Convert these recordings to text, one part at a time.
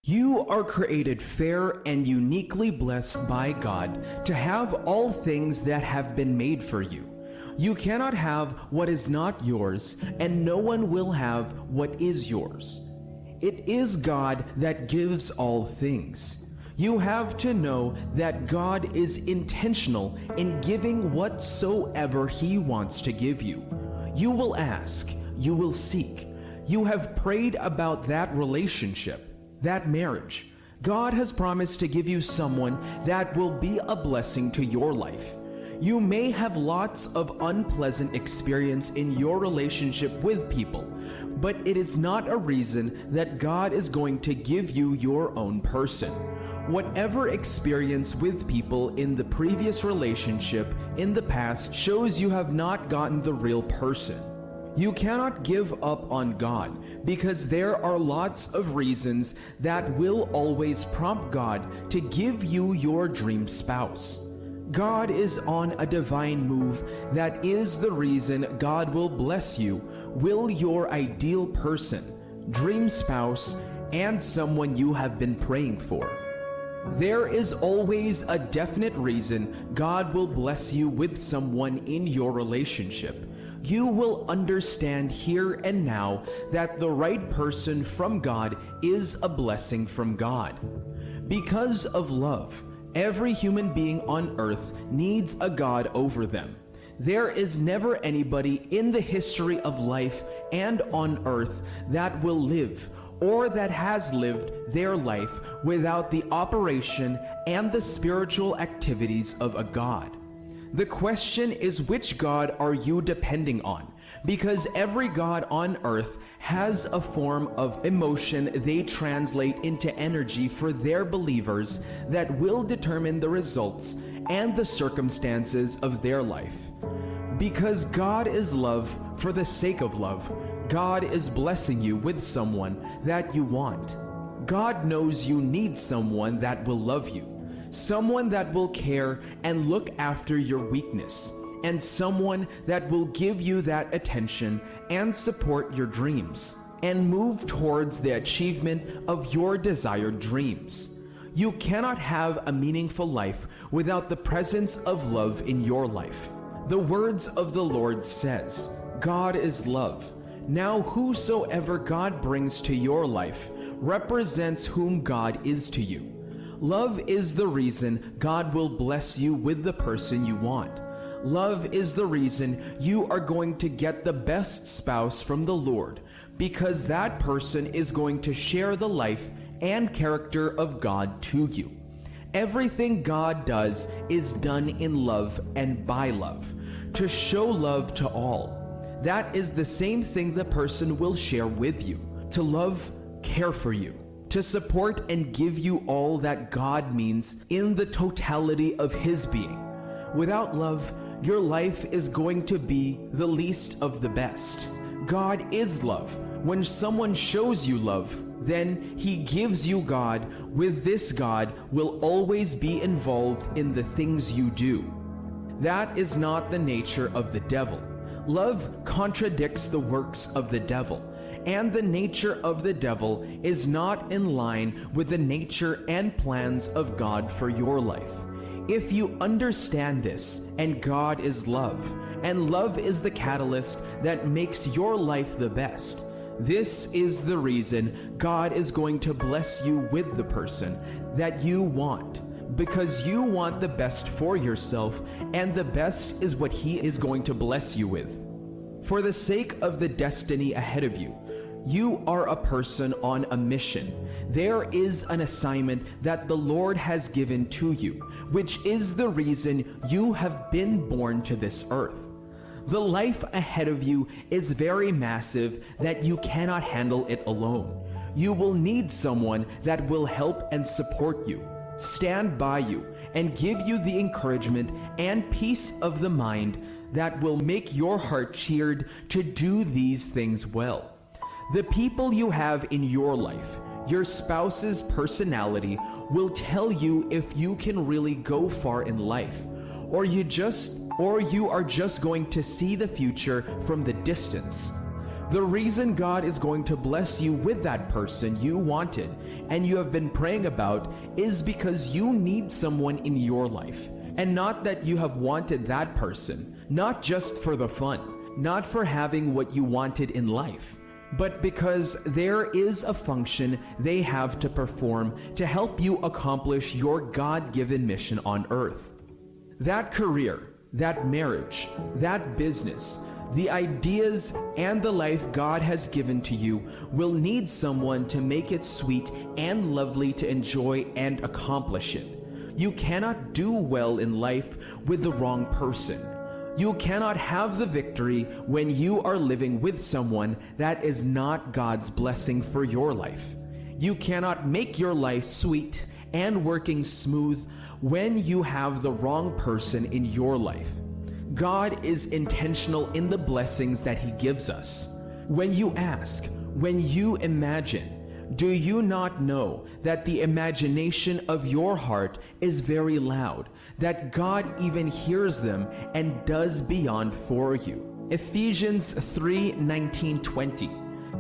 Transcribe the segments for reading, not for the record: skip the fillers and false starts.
You are created fair and uniquely blessed by God to have all things that have been made for you. You cannot have what is not yours, and no one will have what is yours. It is God that gives all things. You have to know that God is intentional in giving whatsoever He wants to give you. You will ask, you will seek. You have prayed about that relationship, that marriage. God has promised to give you someone that will be a blessing to your life. You may have lots of unpleasant experience in your relationship with people, but it is not a reason that God is going to give you your own person. Whatever experience with people in the previous relationship in the past shows you have not gotten the real person. You cannot give up on God because there are lots of reasons that will always prompt God to give you your dream spouse. God is on a divine move that is the reason God will bless you with your ideal person, dream spouse, and someone you have been praying for. There is always a definite reason God will bless you with someone in your relationship. You will understand here and now that the right person from God is a blessing from God. Because of love, every human being on earth needs a God over them. There is never anybody in the history of life and on earth that will live or that has lived their life without the operation and the spiritual activities of a God. The question is, which God are you depending on? Because every God on earth has a form of emotion they translate into energy for their believers that will determine the results and the circumstances of their life. Because God is love for the sake of love, God is blessing you with someone that you want. God knows you need someone that will love you. Someone that will care and look after your weakness, and someone that will give you that attention and support your dreams, and move towards the achievement of your desired dreams. You cannot have a meaningful life without the presence of love in your life. The words of the Lord says, God is love. Now whosoever God brings to your life represents whom God is to you. Love is the reason God will bless you with the person you want. Love is the reason you are going to get the best spouse from the Lord, because that person is going to share the life and character of God to you. Everything God does is done in love and by love, to show love to all. That is the same thing the person will share with you, to love, care for you, to support and give you all that God means in the totality of His being. Without love, your life is going to be the least of the best. God is love. When someone shows you love, then He gives you God. With this, God will always be involved in the things you do. That is not the nature of the devil. Love contradicts the works of the devil. And the nature of the devil is not in line with the nature and plans of God for your life. If you understand this, and God is love, and love is the catalyst that makes your life the best, this is the reason God is going to bless you with the person that you want, because you want the best for yourself, and the best is what He is going to bless you with. For the sake of the destiny ahead of you, you are a person on a mission. There is an assignment that the Lord has given to you, which is the reason you have been born to this earth. The life ahead of you is very massive that you cannot handle it alone. You will need someone that will help and support you, stand by you, and give you the encouragement and peace of the mind that will make your heart cheered to do these things well. The people you have in your life, your spouse's personality, will tell you if you can really go far in life, or you are just going to see the future from the distance. The reason God is going to bless you with that person you wanted and you have been praying about is because you need someone in your life. And not that you have wanted that person, not just for the fun, not for having what you wanted in life, but because there is a function they have to perform to help you accomplish your God-given mission on earth. That career, that marriage, that business, the ideas and the life God has given to you will need someone to make it sweet and lovely to enjoy and accomplish it. You cannot do well in life with the wrong person. You cannot have the victory when you are living with someone that is not God's blessing for your life. You cannot make your life sweet and working smooth when you have the wrong person in your life. God is intentional in the blessings that He gives us. When you ask, when you imagine, do you not know that the imagination of your heart is very loud, that God even hears them and does beyond for you? Ephesians 3:19-20.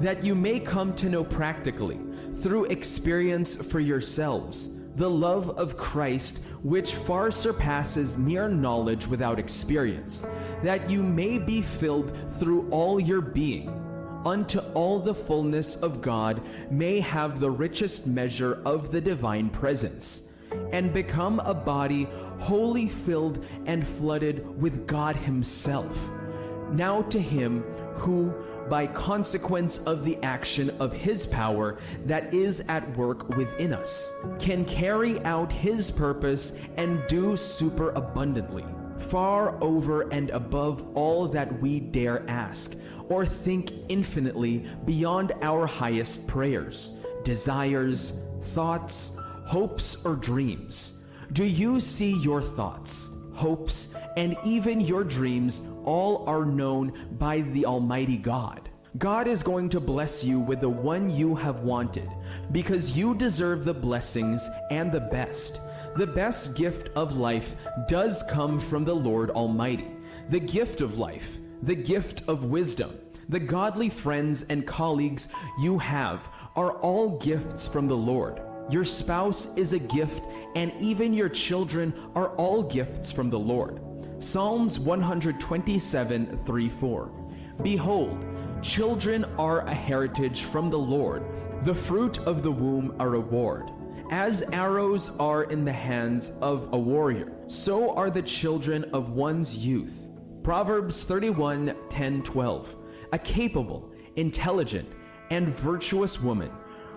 That you may come to know practically, through experience for yourselves, the love of Christ, which far surpasses mere knowledge without experience, that you may be filled through all your being, unto all the fullness of God may have the richest measure of the divine presence, and become a body wholly filled and flooded with God Himself. Now to Him who, by consequence of the action of His power that is at work within us, can carry out His purpose and do superabundantly, far over and above all that we dare ask, or think infinitely beyond our highest prayers, desires, thoughts, hopes, or dreams. Do you see your thoughts, hopes, and even your dreams all are known by the Almighty God? God is going to bless you with the one you have wanted because you deserve the blessings and the best. The best gift of life does come from the Lord Almighty. The gift of life, the gift of wisdom, the godly friends and colleagues you have are all gifts from the Lord. Your spouse is a gift, and even your children are all gifts from the Lord. Psalms 127:3-4. Behold, children are a heritage from the Lord, the fruit of the womb a reward. As arrows are in the hands of a warrior, so are the children of one's youth. Proverbs 31:10-12. A capable, intelligent, and virtuous woman,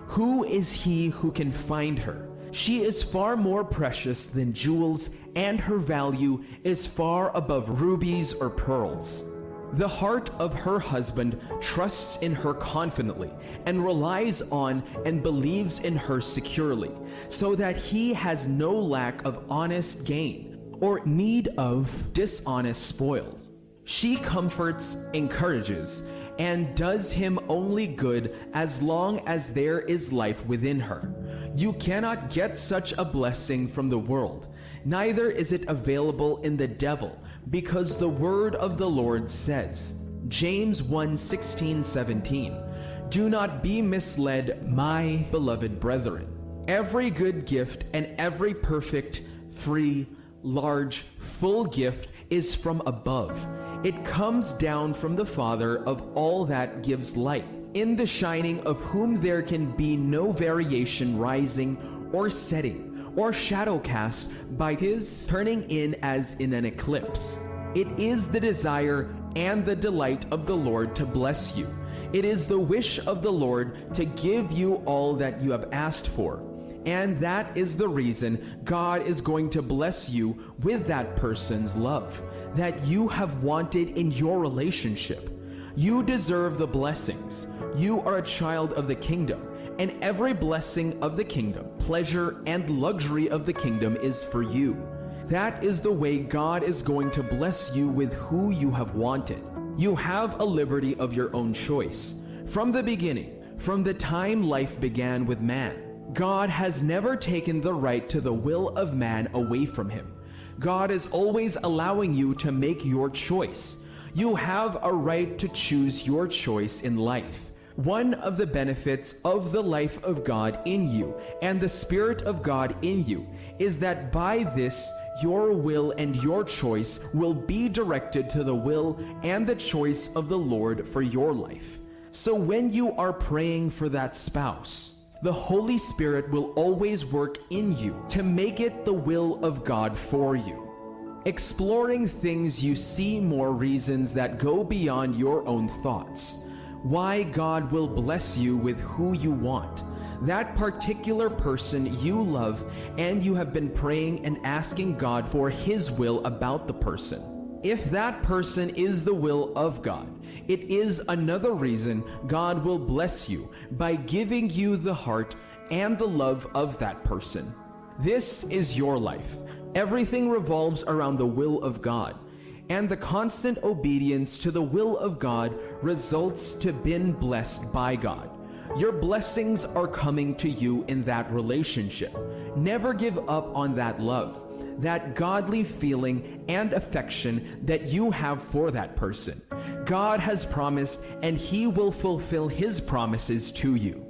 who is he who can find her? She is far more precious than jewels, and her value is far above rubies or pearls. The heart of her husband trusts in her confidently and relies on and believes in her securely, so that he has no lack of honest gain or need of dishonest spoils. She comforts, encourages, and does him only good as long as there is life within her. You cannot get such a blessing from the world, neither is it available in the devil, because the word of the Lord says, James 1:16-17, do not be misled, my beloved brethren. Every good gift and every perfect, free, large, full gift is from above. It comes down from the Father of all that gives light, in the shining of whom there can be no variation rising or setting, or shadow cast by His turning in as in an eclipse. It is the desire and the delight of the Lord to bless you. It is the wish of the Lord to give you all that you have asked for. And that is the reason God is going to bless you with that person's love that you have wanted in your relationship. You deserve the blessings. You are a child of the kingdom, and every blessing of the kingdom, pleasure and luxury of the kingdom is for you. That is the way God is going to bless you with who you have wanted. You have a liberty of your own choice. From the beginning, from the time life began with man, God has never taken the right to the will of man away from him. God is always allowing you to make your choice. You have a right to choose your choice in life. One of the benefits of the life of God in you and the Spirit of God in you is that by this, your will and your choice will be directed to the will and the choice of the Lord for your life. So when you are praying for that spouse, the Holy Spirit will always work in you to make it the will of God for you. Exploring things you see more reasons that go beyond your own thoughts. Why God will bless you with who you want, that particular person you love, and you have been praying and asking God for His will about the person. If that person is the will of God, it is another reason God will bless you by giving you the heart and the love of that person. This is your life. Everything revolves around the will of God. And the constant obedience to the will of God results to being blessed by God. Your blessings are coming to you in that relationship. Never give up on that love, that godly feeling and affection that you have for that person. God has promised, and He will fulfill His promises to you.